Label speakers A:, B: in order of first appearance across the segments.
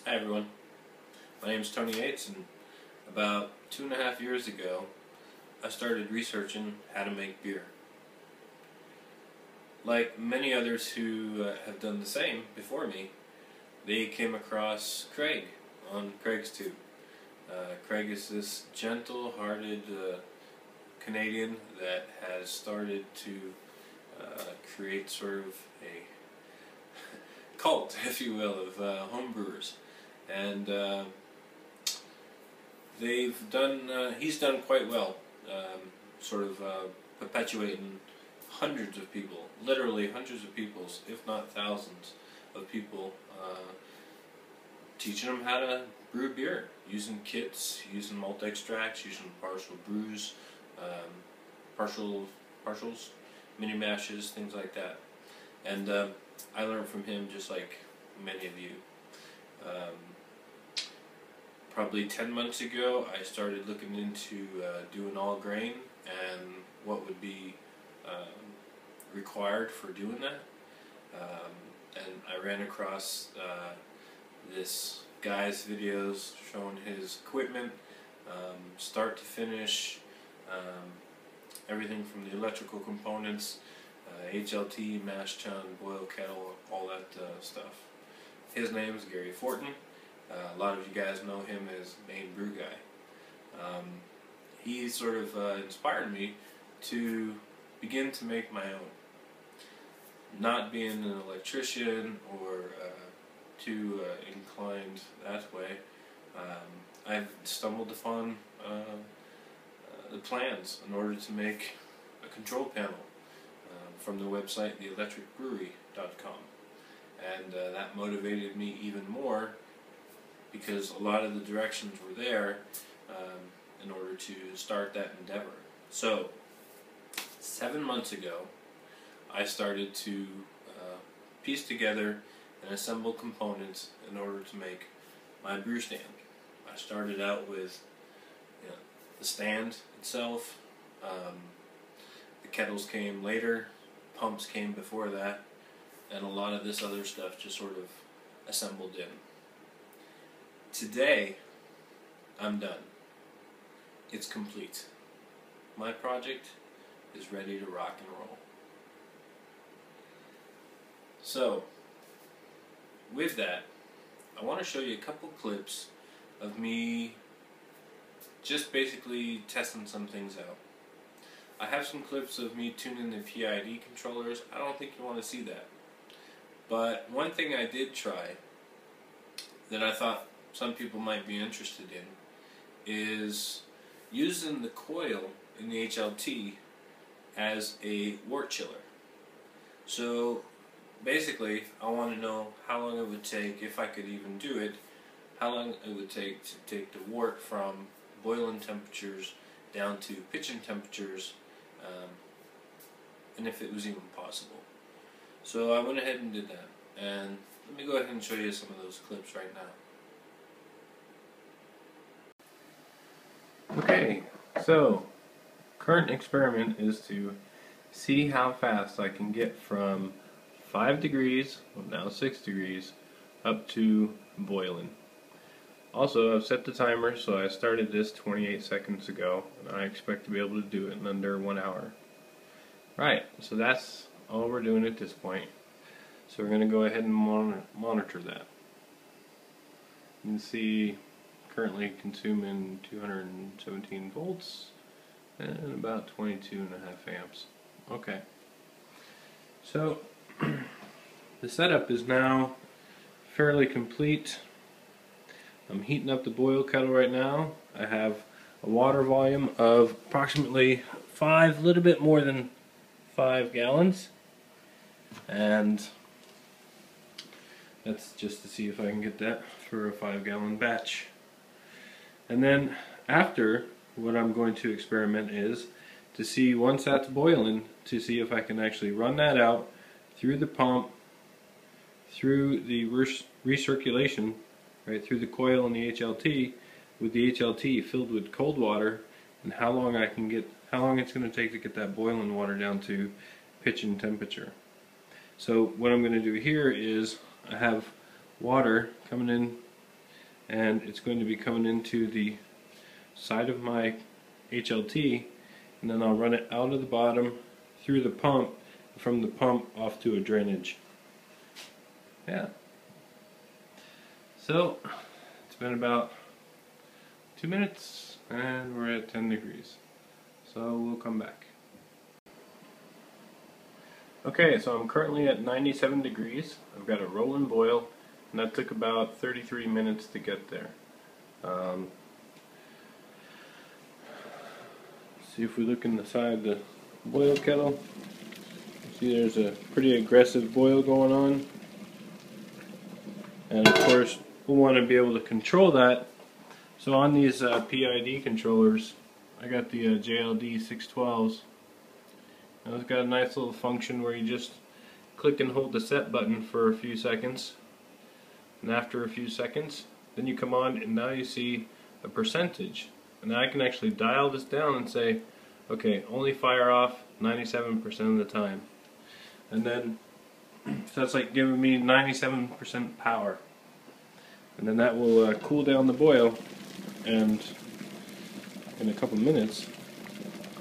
A: Hi everyone, my name is Tony Yates, and about 2.5 years ago I started researching how to make beer. Like many others who have done the same before me, they came across Craig on Craig's Tube. Craig is this gentle-hearted Canadian that has started to create sort of a cult, if you will, of homebrewers. And he's done quite well, perpetuating hundreds of people, literally hundreds of people, if not thousands of people, teaching them how to brew beer, using kits, using malt extracts, using partial brews, partials, mini mashes, things like that. And I learned from him just like many of you. Probably 10 months ago I started looking into doing all grain and what would be required for doing that. And I ran across this guy's videos showing his equipment, start to finish, everything from the electrical components, HLT, mash tun, boil kettle, all that stuff. His name is Gary Fortin. A lot of you guys know him as Main Brew Guy. He sort of inspired me to begin to make my own. Not being an electrician or too inclined that way, I've stumbled upon the plans in order to make a control panel from the website theelectricbrewery.com, and that motivated me even more because a lot of the directions were there in order to start that endeavor. So 7 months ago I started to piece together and assemble components in order to make my brew stand. I started out with the stand itself. The kettles came later, pumps came before that, and a lot of this other stuff just sort of assembled in. Today, I'm done. It's complete. My project is ready to rock and roll. So, with that, I want to show you a couple clips of me just basically testing some things out. I have some clips of me tuning the PID controllers. I don't think you want to see that. But one thing I did try that I thought some people might be interested in is using the coil in the HLT as a Wort Chiller. So basically I want to know how long it would take, if I could even do it, how long it would take to take the wort from boiling temperatures down to pitching temperatures, and if it was even possible. So I went ahead and did that, and let me go ahead and show you some of those clips right now. Okay, so current experiment is to see how fast I can get from 5 degrees, well now 6 degrees, up to boiling. Also, I've set the timer, so I started this 28 seconds ago, and I expect to be able to do it in under 1 hour. Right, so that's all we're doing at this point. So we're going to go ahead and monitor that. You can see currently consuming 217 volts and about 22.5 amps. Okay. So the setup is now fairly complete. I'm heating up the boil kettle right now. I have a water volume of approximately a little bit more than 5 gallons. And that's just to see if I can get that for a 5-gallon batch. And then after, what I'm going to experiment is to see, once that's boiling, to see if I can actually run that out through the pump, through the recirculation, right through the coil and the HLT, with the HLT filled with cold water, and how long it's going to take to get that boiling water down to pitching temperature. So what I'm going to do here is I have water coming in and it's going to be coming into the side of my HLT, and then I'll run it out of the bottom through the pump, from the pump off to a drainage. Yeah. So it's been about 2 minutes and we're at 10 degrees. So we'll come back. Okay, so I'm currently at 97 degrees. I've got a rolling boil, and that took about 33 minutes to get there. See if we look inside the boil kettle. See, there's a pretty aggressive boil going on. And of course, we'll want to be able to control that. So on these PID controllers, I got the JLD 612s. Now it's got a nice little function where you just click and hold the set button for a few seconds. And after a few seconds, then you come on and now you see a percentage. And I can actually dial this down and say, okay, only fire off 97% of the time. And then, so that's like giving me 97% power. And then that will cool down the boil, and in a couple minutes,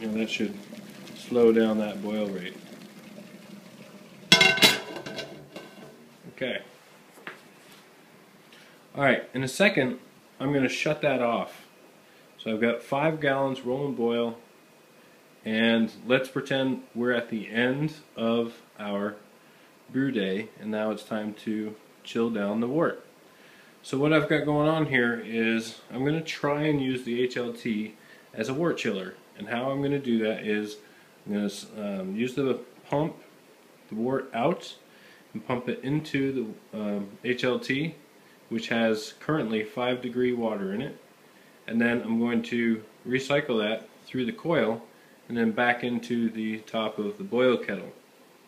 A: you know, that should slow down that boil rate. Okay. Alright, in a second, I'm going to shut that off. So I've got 5 gallons rolling boil, and let's pretend we're at the end of our brew day, and now it's time to chill down the wort. So what I've got going on here is I'm going to try and use the HLT as a wort chiller, and how I'm going to do that is I'm going to use the pump the wort out and pump it into the HLT, which has currently 5-degree water in it, and then I'm going to recycle that through the coil and then back into the top of the boil kettle,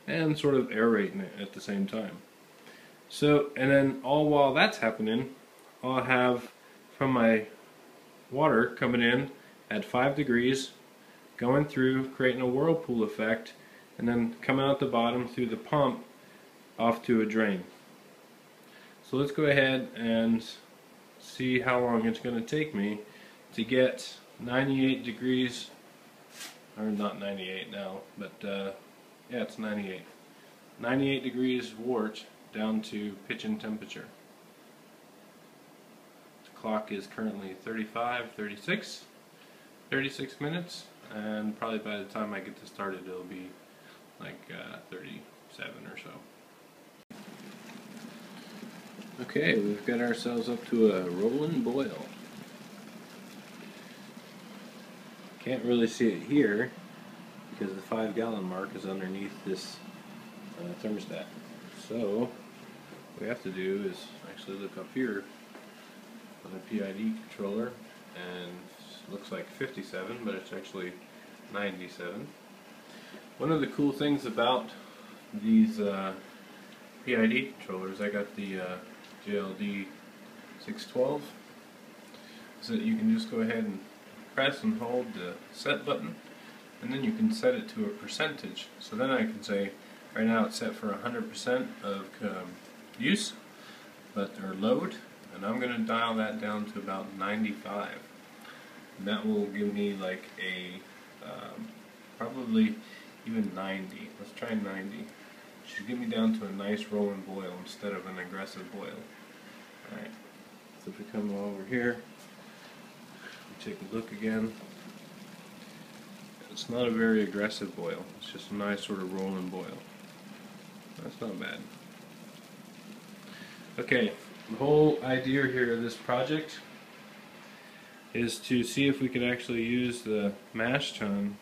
A: and sort of aerating it at the same time. So, and then all while that's happening, I'll have from my water coming in at 5 degrees, going through, creating a whirlpool effect, and then coming out the bottom through the pump off to a drain. So let's go ahead and see how long it's going to take me to get 98 degrees, or not 98 now, but yeah, it's 98. 98 degrees wort down to pitching temperature. The clock is currently 36 minutes, and probably by the time I get this started it'll be like 37 or so. Okay, we've got ourselves up to a rolling boil. Can't really see it here because the 5-gallon mark is underneath this thermostat. So what we have to do is actually look up here on the PID controller, and it looks like 57, but it's actually 97. One of the cool things about these PID controllers, I got the JLD 612, is that you can just go ahead and press and hold the set button, and then you can set it to a percentage. So then I can say, right now it's set for 100% of use, or load, and I'm going to dial that down to about 95. And that will give me like a, probably even 90. Let's try 90. Should get me down to a nice rolling boil instead of an aggressive boil. Alright, so if we come over here, we take a look again. It's not a very aggressive boil, it's just a nice sort of rolling boil. That's not bad. Okay, the whole idea here of this project is to see if we could actually use the mash tun,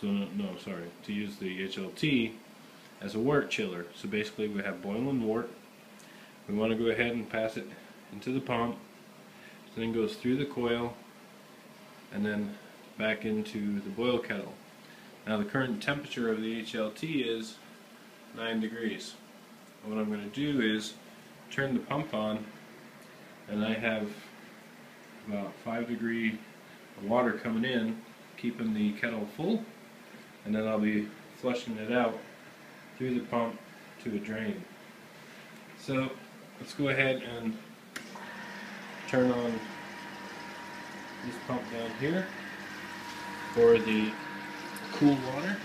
A: to use the HLT as a wort chiller. So basically we have boiling wort, we want to go ahead and pass it into the pump, so then it goes through the coil and then back into the boil kettle. Now the current temperature of the HLT is 9 degrees. What I'm going to do is turn the pump on, and I have about 5-degree water coming in, keeping the kettle full, and then I'll be flushing it out through the pump to a drain. So let's go ahead and turn on this pump down here for the cool water.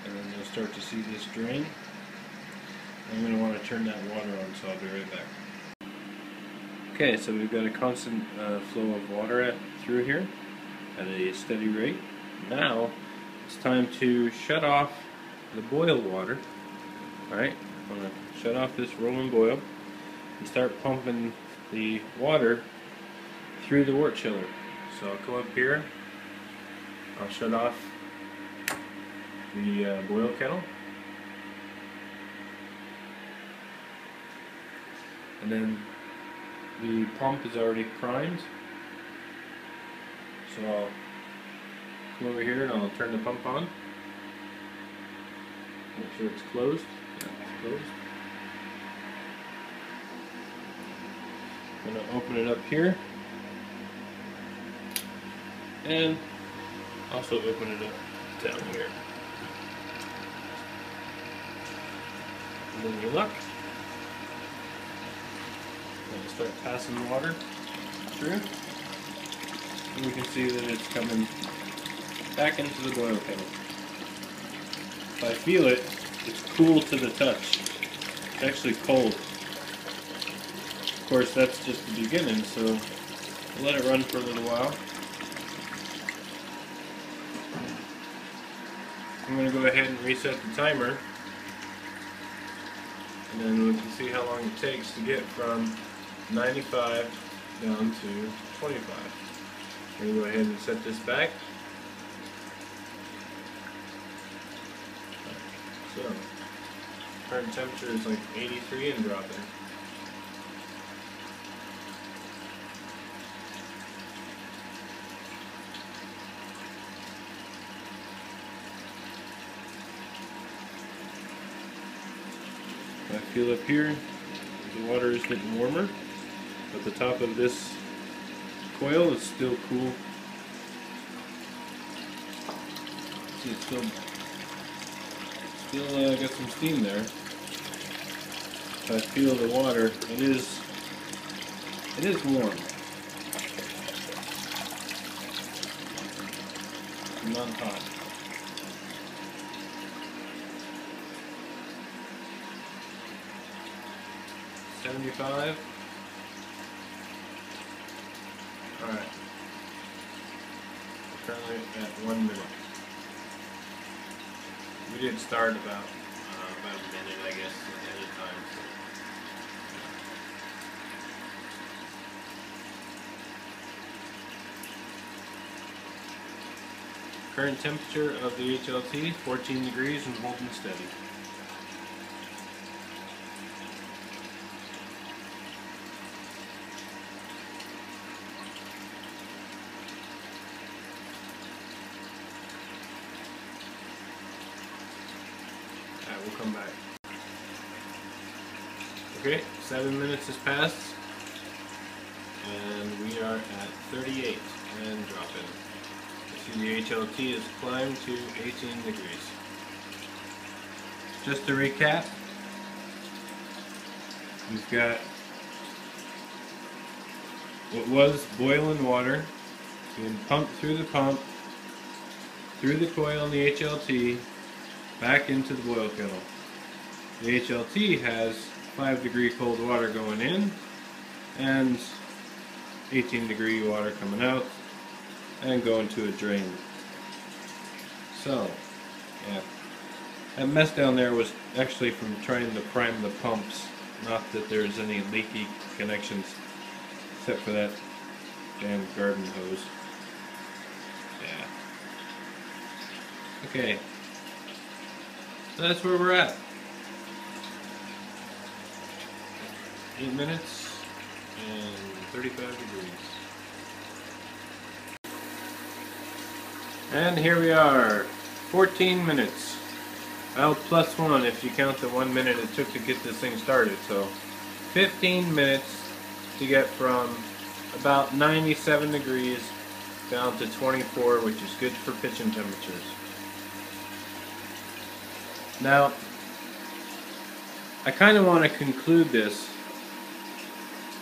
A: And then you'll start to see this drain. I'm going to want to turn that water on, so I'll be right back. Okay, so we've got a constant flow of water through here at a steady rate. Now it's time to shut off the boil water. Alright, I'm going to shut off this rolling boil and start pumping the water through the Wort Chiller. So I'll come up here, I'll shut off the boil kettle, and then the pump is already primed, so I'll come over here and I'll turn the pump on, make sure it's closed. Yeah, it's closed. I'm going to open it up here and also open it up down here. And then your luck. And start passing water through. And we can see that it's coming back into the boil kettle. If I feel it, it's cool to the touch. It's actually cold. Of course, that's just the beginning, so we'll let it run for a little while. I'm going to go ahead and reset the timer, and then we can see how long it takes to get from 95 down to 25. I'm going to go ahead and set this back. So, current temperature is like 83 and dropping. I feel up here, the water is getting warmer, but the top of this coil is still cool. See, it's still got some steam there. If I feel the water, it is warm. Not hot. $75. Alright. We're currently at 1 minute. We did start about a minute, I guess, at a time. Current temperature of the HLT, 14 degrees and holding steady. Alright, we'll come back. Okay, 7 minutes has passed, and we are at 38 and dropping. You see the HLT has climbed to 18 degrees. Just to recap, we've got what was boiling water being pumped through the pump, through the coil in the HLT, back into the boil kettle. The HLT has 5-degree cold water going in and 18-degree water coming out and going to a drain. So, yeah. That mess down there was actually from trying to prime the pumps, not that there's any leaky connections, except for that damn garden hose. Yeah. Okay. So that's where we're at. 8 minutes and 35 degrees. And here we are, 14 minutes. Well, plus 1 if you count the 1 minute it took to get this thing started. So 15 minutes to get from about 97 degrees down to 24, which is good for pitching temperatures. Now, I kind of want to conclude this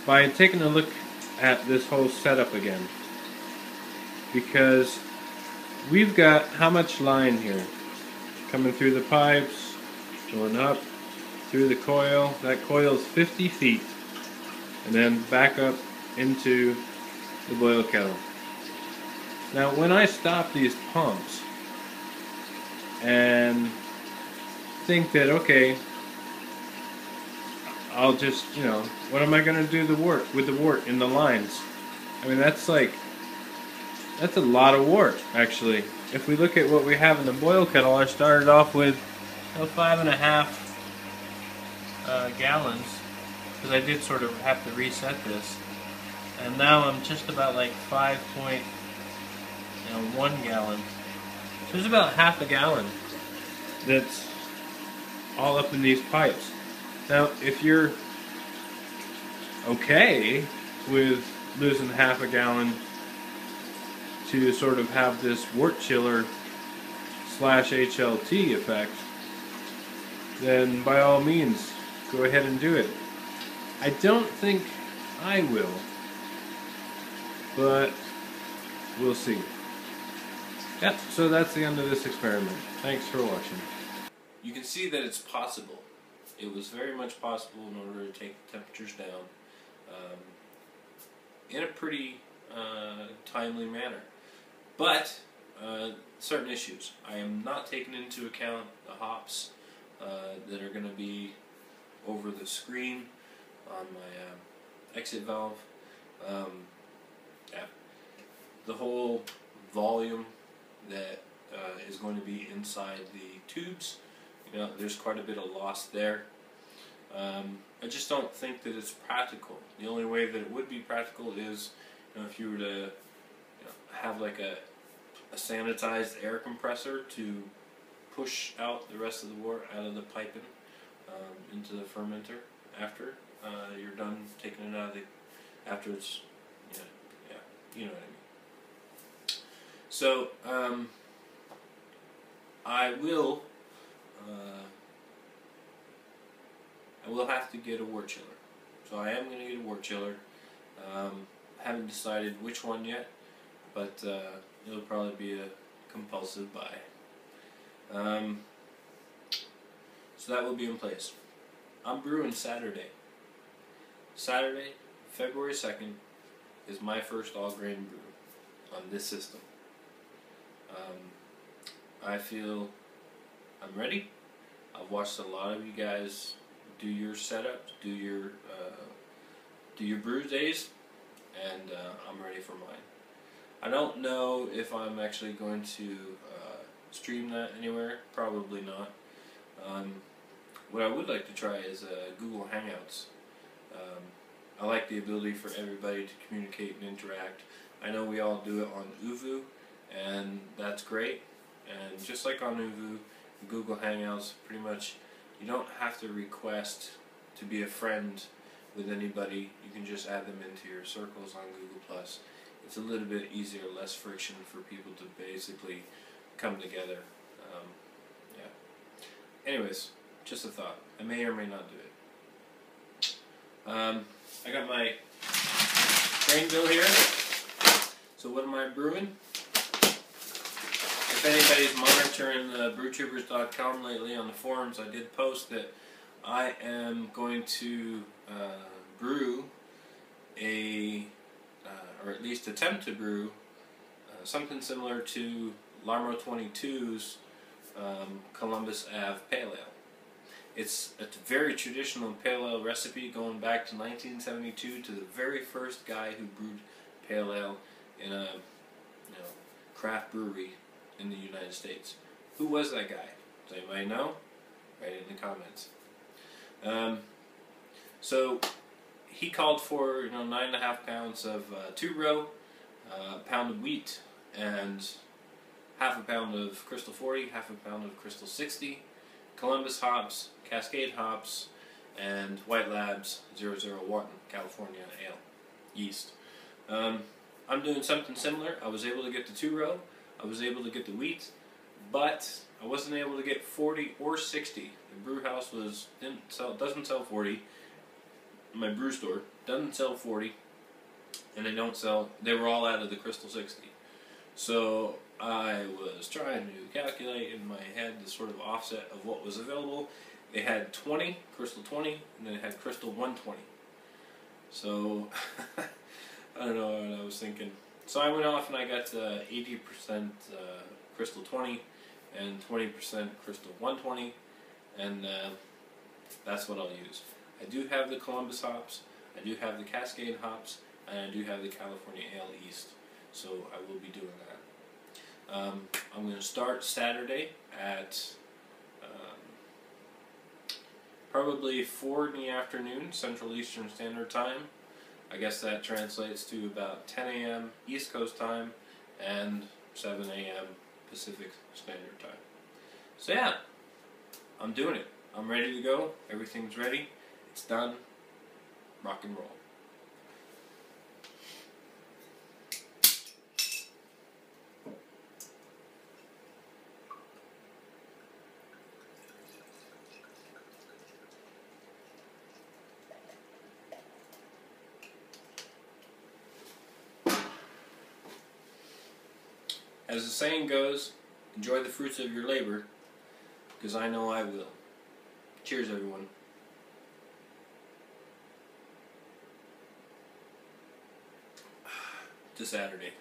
A: by taking a look at this whole setup again, because we've got how much line here coming through the pipes, going up through the coil. That coil's 50 feet, and then back up into the boil kettle. Now when I stop these pumps and think that, okay, I'll just, what am I going to do with the wort in the lines? I mean, that's a lot of wort, actually. If we look at what we have in the boil kettle, I started off with 5.5 gallons, because I did sort of have to reset this. And now I'm just about like 5.1 gallon. So there's about half a gallon that's all up in these pipes. Now, if you're okay with losing half a gallon to sort of have this Wort Chiller / HLT effect, then by all means, go ahead and do it. I don't think I will, but we'll see. Yep, so that's the end of this experiment. Thanks for watching. You can see that it's possible. It was very much possible in order to take the temperatures down in a pretty timely manner. But certain issues. I am not taking into account the hops that are going to be over the screen on my exit valve. Yeah. The whole volume that is going to be inside the tubes. There's quite a bit of loss there. I just don't think that it's practical. The only way that it would be practical is if you were to have like a sanitized air compressor to push out the rest of the wort out of the piping into the fermenter after you're done taking it out of after it's, you know what I mean. So I will have to get a Wort Chiller. So I am going to get a Wort Chiller. Haven't decided which one yet, but it'll probably be a compulsive buy. So that will be in place. I'm brewing Saturday. Saturday, February 2nd, is my first all-grain brew on this system. I feel I'm ready. I've watched a lot of you guys do your setups, do your brew days, and I'm ready for mine. I don't know if I'm actually going to stream that anywhere. Probably not. What I would like to try is Google Hangouts. I like the ability for everybody to communicate and interact. I know we all do it on Uvu, and that's great. And just like on Uvu, Google Hangouts, pretty much you don't have to request to be a friend with anybody. You can just add them into your circles on Google+. It's a little bit easier, less friction for people to basically come together. Yeah. Anyways, just a thought. I may or may not do it. I got my grain bill here. So what am I brewing? If anybody's monitoring brewtubers.com lately on the forums, I did post that I am going to brew or at least attempt to brew something similar to Larmo 22's Columbus Ave Pale Ale. It's a very traditional Pale Ale recipe going back to 1972 to the very first guy who brewed Pale Ale in a craft brewery in the United States. Who was that guy? Does anybody know? Write it in the comments. So he called for 9.5 pounds of 2-row, a pound of wheat, and half a pound of Crystal 40, half a pound of Crystal 60, Columbus hops, Cascade hops, and White Labs 00 Wharton, California Ale, yeast. I'm doing something similar. I was able to get the 2-row, I was able to get the wheat, but I wasn't able to get 40 or 60. The brew house doesn't sell 40. My brew store doesn't sell 40, and they were all out of the Crystal 60. So I was trying to calculate in my head the sort of offset of what was available. They had 20, Crystal 20, and then it had Crystal 120. So I don't know what I was thinking. So I went off and I got 80% Crystal 20 and 20% Crystal 120, and that's what I'll use. I do have the Columbus hops, I do have the Cascade hops, and I do have the California Ale East, so I will be doing that. I'm going to start Saturday at probably 4 in the afternoon, Central Eastern Standard Time. I guess that translates to about 10 a.m. East Coast time and 7 a.m. Pacific Standard Time. So yeah, I'm doing it. I'm ready to go. Everything's ready. It's done. Rock and roll. As the saying goes, enjoy the fruits of your labor, because I know I will. Cheers, everyone. To Saturday.